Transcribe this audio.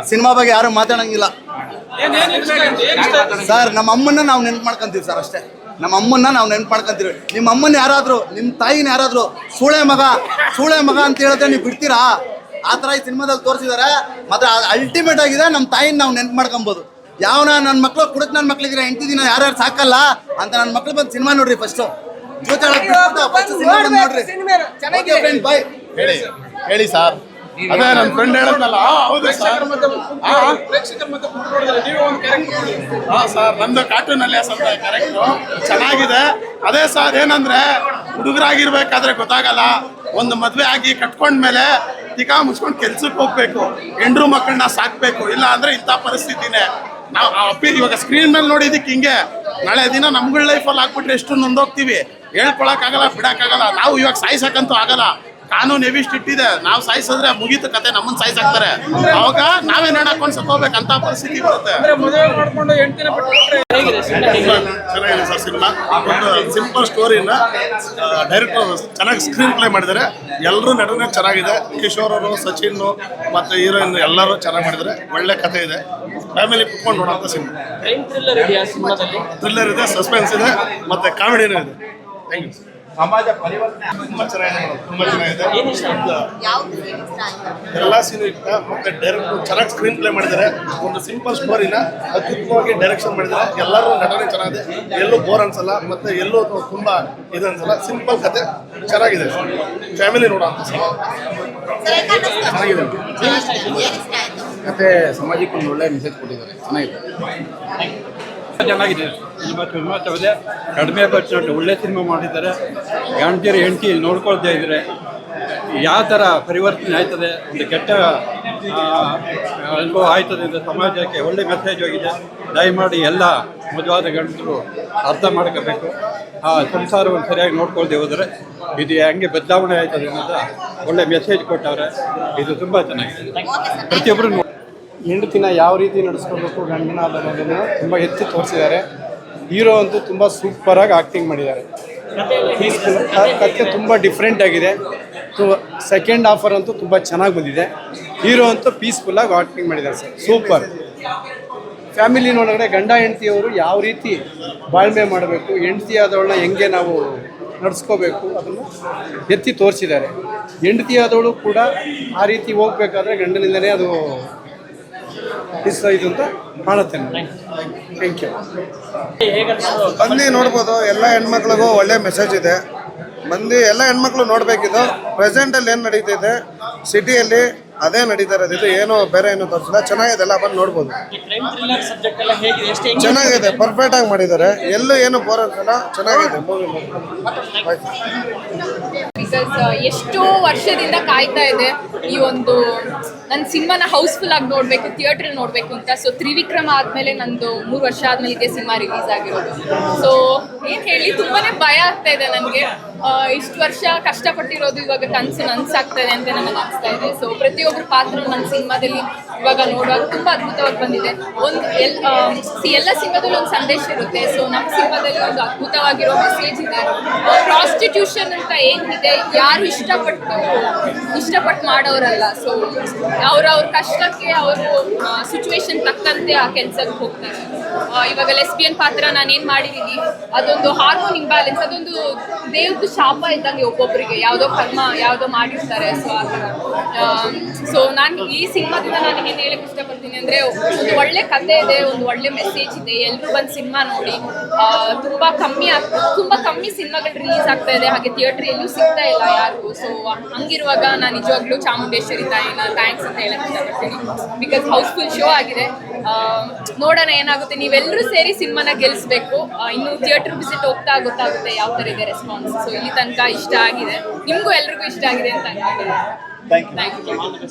Cinema ಬಗ್ಗೆ ಯಾರು ಮಾತಾಡಂಗಿಲ್ಲ sir. ನಮ್ಮ ಅಮ್ಮನ್ನ ನಾವು ನೆನ್ಪು ಮಾಡ್ಕೊಂತೀವಿ ಸರ್, ಅಷ್ಟೇ. ನಮ್ಮ ಅಮ್ಮನ್ನ ನಾವು ನೆನ್ಪು ಮಾಡ್ಕೊಂತೀವಿ. ನಿಮ್ಮ ಅಮ್ಮನ ಯಾರಾದರೂ, ನಿಮ್ಮ ತಾಯಿನ ಯಾರಾದರೂ ಸೂಳೆ ಮಗ ಅಂತ ಹೇಳಿದ್ರೆ ನೀವು ಬಿಡ್ತೀರಾ? ಆ ಥರ ಈ ಸಿನಿಮಾದಲ್ಲಿ ತೋರಿಸಿದ್ದಾರೆ. ಮಾತ್ರ ಅಲ್ಟಿಮೇಟ್ ಆಗಿದೆ. ನಮ್ಮ ತಾಯಿನ ನಾವು ನೆನ್ಪು ಮಾಡ್ಕೊಬೋದು. ನನ್ನ ಮಕ್ಕಳು ಕುಡಕ್ ನನ್ನ ಮಕ್ಳಿಗೆ ಹೆಂಡತಿ ದಿನ ಯಾರ್ಯಾರು ಸಾಕಲ್ಲ ಅಂತ ನನ್ನ ಮಕ್ಳು ಬಂದು ಸಿನಿಮಾ ನೋಡ್ರಿ ಫಸ್ಟ್. ಹೇಳಿ ಸರ್. ಅದೇ ನನ್ನ ಫ್ರೆಂಡ್ ಹೇಳಿದ್ನಲ್ಲ, ಹೌದು ಸರ್. ಸರ್, ನಂದು ಕಾರ್ಟೂನ್ ಅಲ್ಲಿಯಾಸ್ ಅಂತ ಕ್ಯಾರೆಕ್ಟ್ರು ಚೆನ್ನಾಗಿದೆ. ಅದೇ ಸರ್, ಏನಂದ್ರೆ ಹುಡುಗರಾಗಿರ್ಬೇಕಾದ್ರೆ ಗೊತ್ತಾಗಲ್ಲ, ಒಂದು ಮದುವೆ ಆಗಿ ಕಟ್ಕೊಂಡ್ಮೇಲೆ ತಿಕಾ ಮುಚ್ಕೊಂಡು ಕೆಲ್ಸಕ್ಕೆ ಹೋಗ್ಬೇಕು, ಹೆಂಡ್ರು ಮಕ್ಕಳನ್ನ ಸಾಕ್ಬೇಕು. ಇಲ್ಲ ಅಂದ್ರೆ ಇಂಥ ಪರಿಸ್ಥಿತಿನೇ. ನಾವು ಇವಾಗ ಸ್ಕ್ರೀನ್ ಮೇಲೆ ನೋಡಿದ್ದಕ್ಕೆ ಹಿಂಗೆ, ನಾಳೆ ದಿನ ನಮ್ಗಳ ಲೈಫಲ್ಲಿ ಹಾಕ್ಬಿಟ್ರೆ ಎಷ್ಟು ನೊಂದೋಗ್ತೀವಿ, ಹೇಳ್ಕೊಳಕ್ಕಾಗಲ್ಲ, ಬಿಡಕ್ಕಾಗಲ್ಲ. ನಾವು ಇವಾಗ ಸಾಯಿಸಕ್ಕಂತೂ ಆಗಲ್ಲ, ಕಾನೂನು ಎವಿಷ್ಟು ಇಟ್ಟಿದೆ. ನಾವು ಸಾಯಿಸಿದ್ರೆ ಮುಗೀತು ಕತೆ, ನಮ್ಮನ್ನ ಸಾಯಿಸಾಕ್ತಾರೆ. ಅವಾಗ ನಾವೇ ನಡಕೊಂಡು ಸತ್ತೋಗ್ಬೇಕಂತ ಪರಿಸ್ಥಿತಿ ಬರುತ್ತೆ. ಚೆನ್ನಾಗಿದೆ ಸರ್ ಸಿನಿಮಾ. ಒಂದು ಸಿಂಪಲ್ ಸ್ಟೋರಿನ ಡೈರೆಕ್ಟರ್ ಚೆನ್ನಾಗಿ ಸ್ಕ್ರೀನ್ ಪ್ಲೇ ಮಾಡಿದ್ದಾರೆ. ಎಲ್ಲರೂ ನಟನೆ ಚೆನ್ನಾಗಿದೆ. ಕಿಶೋರ್ ಅವರು, ಸಚಿನ್ ಮತ್ತು ಹೀರೋಯಿನ್ ಎಲ್ಲರೂ ಚೆನ್ನಾಗಿ ಮಾಡಿದ್ದಾರೆ. ಒಳ್ಳೆ ಕತೆ ಇದೆ, ಫ್ಯಾಮಿಲಿ ಕುತ್ಕೊಂಡು ನೋಡೋಂಥ ಸಿನಿಮಾ. ಥ್ರಿಲ್ಲರ್ ಇದೆ, ಸಸ್ಪೆನ್ಸ್ ಇದೆ, ಮತ್ತು ಕಾಮಿಡಿನೂ ಇದೆ. Thank you. ಸಮಾಜ ಪರಿವರ್ತನೆ ತುಂಬ ಚೆನ್ನಾಗಿದೆ. ಎಲ್ಲ ಸೀನು ಇಷ್ಟ. ಮತ್ತೆ ಡೈರೆಕ್ಟರ್ ಚೆನ್ನಾಗಿ ಸ್ಕ್ರೀನ್ ಪ್ಲೇ ಮಾಡಿದ್ದಾರೆ. ಒಂದು ಸಿಂಪಲ್ ಸ್ಟೋರಿನ ಅದ್ಭುತವಾಗಿ ಡೈರೆಕ್ಷನ್ ಮಾಡಿದ್ದಾರೆ. ಎಲ್ಲರೂ ನಟನೆ ಚೆನ್ನಾಗಿದೆ, ಎಲ್ಲೂ ಬೋರ್ ಅನ್ಸಲ್ಲ, ಮತ್ತೆ ಎಲ್ಲೂ ತುಂಬ ಇದು ಅನ್ಸಲ್ಲ. ಸಿಂಪಲ್ ಕತೆ ಚೆನ್ನಾಗಿದೆ, ಫ್ಯಾಮಿಲಿ ನೋಡೋ ಅಂತ ಚೆನ್ನಾಗಿದೆ. ಮತ್ತೆ ಸಮಾಜಕ್ಕೆ ಒಂದು ಒಳ್ಳೆಯ ಮೆಸೇಜ್ ಕೊಟ್ಟಿದ್ದಾರೆ, ಚೆನ್ನಾಗಿದೆ. ಚೆನ್ನಾಗಿದೆ ಸಿನಿಮಾ ಚೆನ್ನಾಗಿದೆ. ಕಡಿಮೆ ಬಜೆಟ್ ಒಳ್ಳೆ ಸಿನಿಮಾ ಮಾಡಿದ್ದಾರೆ. ಗಂಡತಿಯರು ಹೆಂಡತಿ ನೋಡ್ಕೊಳ್ತಾ ಇದ್ದಾರೆ. ಯಾವ ಥರ ಪರಿವರ್ತನೆ ಆಯ್ತದೆ, ಒಂದು ಕೆಟ್ಟ ಅನುಭವ ಆಯ್ತದೆ ಅಂತ ಸಮಾಜಕ್ಕೆ ಒಳ್ಳೆ ಮೆಸೇಜ್ ಹೋಗಿದೆ. ದಯಮಾಡಿ ಎಲ್ಲ ಮದುವಾದ ಗಂಡಸರು ಅರ್ಥ ಮಾಡ್ಕೋಬೇಕು. ಆ ಸಂಸಾರವನ್ನು ಸರಿಯಾಗಿ ನೋಡ್ಕೊಳ್ದೆ ಹೋದರೆ ಇದು ಹೆಂಗೆ ಬದಲಾವಣೆ ಆಯ್ತದೆ ಅನ್ನೋದು ಒಳ್ಳೆ ಮೆಸೇಜ್ ಕೊಟ್ಟವ್ರೆ. ಇದು ತುಂಬ ಚೆನ್ನಾಗಿದೆ. ಪ್ರತಿಯೊಬ್ಬರು ಹೆಂಡತಿನ ಯಾವ ರೀತಿ ನಡೆಸ್ಕೊಳ್ಬೇಕು, ಗಂಡನ ಅನ್ನೋದನ್ನು ತುಂಬ ಎತ್ತಿ ತೋರಿಸಿದ್ದಾರೆ. ಹೀರೋ ಅಂತೂ ತುಂಬ ಸೂಪರಾಗಿ ಆ್ಯಕ್ಟಿಂಗ್ ಮಾಡಿದ್ದಾರೆ. ಕಥೆ ತುಂಬ ಡಿಫ್ರೆಂಟ್ ಆಗಿದೆ. ಸೆಕೆಂಡ್ ಆಫರ್ ಅಂತೂ ತುಂಬ ಚೆನ್ನಾಗಿ ಬಂದಿದೆ. ಹೀರೋ ಅಂತೂ ಪೀಸ್ಫುಲ್ಲಾಗಿ ಆ್ಯಕ್ಟಿಂಗ್ ಮಾಡಿದ್ದಾರೆ ಸರ್, ಸೂಪರ್. ಫ್ಯಾಮಿಲಿ ನೋಡಿದ್ರೆ ಗಂಡ ಹೆಂಡತಿಯವರು ಯಾವ ರೀತಿ ಬಾಳ್ಮೆ ಮಾಡಬೇಕು, ಹೆಂಡತಿ ಆದವಳನ್ನ ಹೆಂಗೆ ನಾವು ನಡೆಸ್ಕೋಬೇಕು ಅದನ್ನು ಎತ್ತಿ ತೋರಿಸಿದ್ದಾರೆ. ಹೆಂಡತಿ ಆದವಳು ಕೂಡ ಆ ರೀತಿ ಹೋಗ್ಬೇಕಾದ್ರೆ ಗಂಡನಿಂದನೇ ಅದು ಇದು ಅಂತ ಕಾಣುತ್ತೆ. Thank you. ಬಂದು ನೋಡ್ಬೋದು. ಎಲ್ಲ ಹೆಣ್ಮಕ್ಳಿಗೂ ಒಳ್ಳೆ ಮೆಸೇಜ್ ಇದೆ. ಬಂದು ಎಲ್ಲ ಹೆಣ್ಮಕ್ಳು ನೋಡಬೇಕಿದ್ದು. ಪ್ರೆಸೆಂಟಲ್ಲಿ ಏನು ನಡೀತಿದೆ ಸಿಟಿಯಲ್ಲಿ ಅದೇ ನಡೀತಾ ಇರೋದು. ಇದು ಏನು ಬೇರೆ ಏನು ತೋರಿಸಿಲ್ಲ, ಚೆನ್ನಾಗಿದೆ. ಎಲ್ಲ ಬಂದು ನೋಡ್ಬೋದು. ಚೆನ್ನಾಗಿದೆ, ಪರ್ಫೆಕ್ಟಾಗಿ ಮಾಡಿದ್ದಾರೆ. ಎಲ್ಲೂ ಏನು ಬೋರ್ ಅನ್ಸಲ್ಲ, ಚೆನ್ನಾಗಿದೆ ಮೂವಿ. ಬಿಕಾಸ್ ಎಷ್ಟೋ ವರ್ಷದಿಂದ ಕಾಯ್ತಾ ಇದೆ ಈ ಒಂದು ನನ್ನ ಸಿನಿಮಾನ ಹೌಸ್ಫುಲ್ ಆಗಿ ನೋಡಬೇಕು, ಥಿಯೇಟ್ರಲ್ಲಿ ನೋಡಬೇಕು ಅಂತ. ಸೊ ತ್ರಿವಿಕ್ರಮ ಆದಮೇಲೆ ನಂದು 3 ವರ್ಷ ಆದಮೇಲೆ ಇದೇ ಸಿನಿಮಾ ರಿಲೀಸ್ ಆಗಿರೋದು. ಸೊ ಏನು ಹೇಳಿ, ತುಂಬಾ ಭಯ ಆಗ್ತಾ ಇದೆ ನನಗೆ. ಇಷ್ಟು ವರ್ಷ ಕಷ್ಟಪಟ್ಟಿರೋದು ಇವಾಗ ಕನಸು ನನಸಾಗ್ತಾಯಿದೆ ಅಂತ ನನಗೆ ಅನಿಸ್ತಾ ಇದೆ. ಸೊ ಪ್ರತಿಯೊಬ್ಬರು ಪಾತ್ರ ನನ್ನ ಸಿನಿಮಾದಲ್ಲಿ ಇವಾಗ ನೋಡುವಾಗ ತುಂಬ ಅದ್ಭುತವಾಗಿ ಬಂದಿದೆ. ಎಲ್ಲ ಸಿನಿಮಾದಲ್ಲಿ ಒಂದು ಸಂದೇಶ ಇರುತ್ತೆ. ಸೊ ನಮ್ಮ ಸಿನಿಮಾದಲ್ಲಿ ಒಂದು ಅದ್ಭುತವಾಗಿರೋ ಮೆಸೇಜ್ ಇದೆ. ಪ್ರಾಸ್ಟಿಟ್ಯೂಷನ್ ಅಂತ ಏನಿದೆ, ಯಾರು ಇಷ್ಟಪಟ್ಟು ಮಾಡೋರಲ್ಲ. ಸೊ ಅವ್ರ ಕಷ್ಟಕ್ಕೆ ಅವರು ಸಿಚುವೇಶನ್ ತಕ್ಕಂತೆ ಆ ಕೆಲಸಕ್ಕೆ ಹೋಗ್ತಾರೆ. ಇವಾಗ ಲೆಸ್ಬಿಯನ್ ಪಾತ್ರ ನಾನೇನು ಮಾಡಿದ್ದೀನಿ, ಅದೊಂದು ಹಾರ್ಮೋನ್ ಇಂಬ್ಯಾಲೆನ್ಸ್, ಅದೊಂದು ದೇವ್ರದ್ದು ಶಾಪ ಇದ್ದಂಗೆ ಒಬ್ಬೊಬ್ಬರಿಗೆ ಯಾವುದೋ ಕರ್ಮ ಯಾವುದೋ ಮಾಡಿರ್ತಾರೆ. ಸೊ ಆ ಥರ. ಸೊ ನಾನು ಈ ಸಿನಿಮಾದಿಂದ ನಾನು ಏನು ಹೇಳಕ್ಕೆ ಇಷ್ಟಪಡ್ತೀನಿ ಅಂದರೆ, ಒಂದು ಒಳ್ಳೆ ಕಥೆ ಇದೆ, ಒಂದು ಒಳ್ಳೆ ಮೆಸೇಜ್ ಇದೆ. ಎಲ್ಲರೂ ಬಂದು ಸಿನಿಮಾ ನೋಡಿ. ತುಂಬ ಕಮ್ಮಿ ಸಿನಿಮಾಗಳು ರಿಲೀಸ್ ಆಗ್ತಾ ಇದೆ, ಹಾಗೆ ಥಿಯೇಟ್ರ್ ಎಲ್ಲೂ ಸಿಗ್ತಾ ಇಲ್ಲ ಯಾರಿಗೂ. ಸೊ ಹಂಗಿರುವಾಗ ನಾನು ನಿಜವಾಗ್ಲೂ ಚಾಮುಂಡೇಶ್ವರಿ ತಾಯಿನ ಥ್ಯಾಂಕ್ಸ್ ಅಂತ ಹೇಳಕ್ಕೆ ಇಷ್ಟಪಡ್ತೀನಿ. ಬಿಕಾಸ್ ಹೌಸ್ಫುಲ್ ಶೋ ಆಗಿದೆ. ನೋಡೋಣ ಏನಾಗುತ್ತೆ. ನೀವೆಲ್ಲರೂ ಸೇರಿ ಸಿನಿಮಾನ ಗೆಲ್ಲಿಸ್ಬೇಕು. ಇನ್ನು ಥಿಯೇಟ್ರ್ ವಿಸಿಟ್ ಹೋಗ್ತಾ ಗೊತ್ತಾಗುತ್ತೆ ಯಾವ ಥರ ಇದೆ ರೆಸ್ಪಾನ್ಸ್. ಸೊ ಇಲ್ಲಿ ತನಕ ಇಷ್ಟ ಆಗಿದೆ, ನಿಮಗೂ ಎಲ್ರಿಗೂ ಇಷ್ಟ ಆಗಿದೆ ಅಂತ ಅನ್ಕೊಂಡಿದ್ದೀನಿ. Thank you.